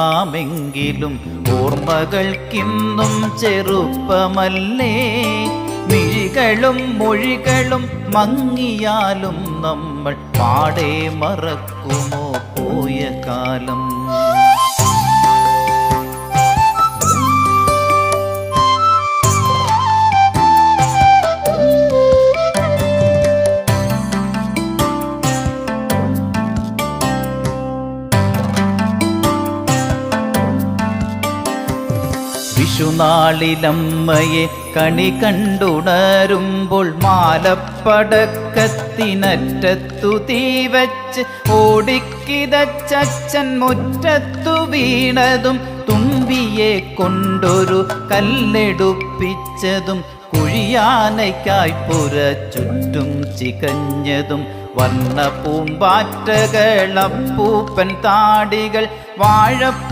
ാമെങ്കിലും ഓർമ്മകൾക്കിന്നും ചെറുപ്പമല്ലേ. മിഴികളും മൊഴികളും മങ്ങിയാലും നമ്മൾ പാടെ മറക്കുമോ പോയ കാലം. വിഷുനാളിലമ്മയെ കണി കണ്ടുണരുമ്പോൾ മാലപ്പടക്കത്തിനറ്റത്തു തീവച്ച് ഓടിക്കിതച്ചൻ മുറ്റത്തു വീണതും തുമ്പിയെ കൊണ്ടൊരു കല്ലെടുപ്പിച്ചതും കുഴിയാനയ്ക്കായി പുര ചുറ്റും ചികഞ്ഞതും വർണ്ണ പൂമ്പാറ്റകൾ അപ്പൂപ്പൻ താടികൾ വാഴ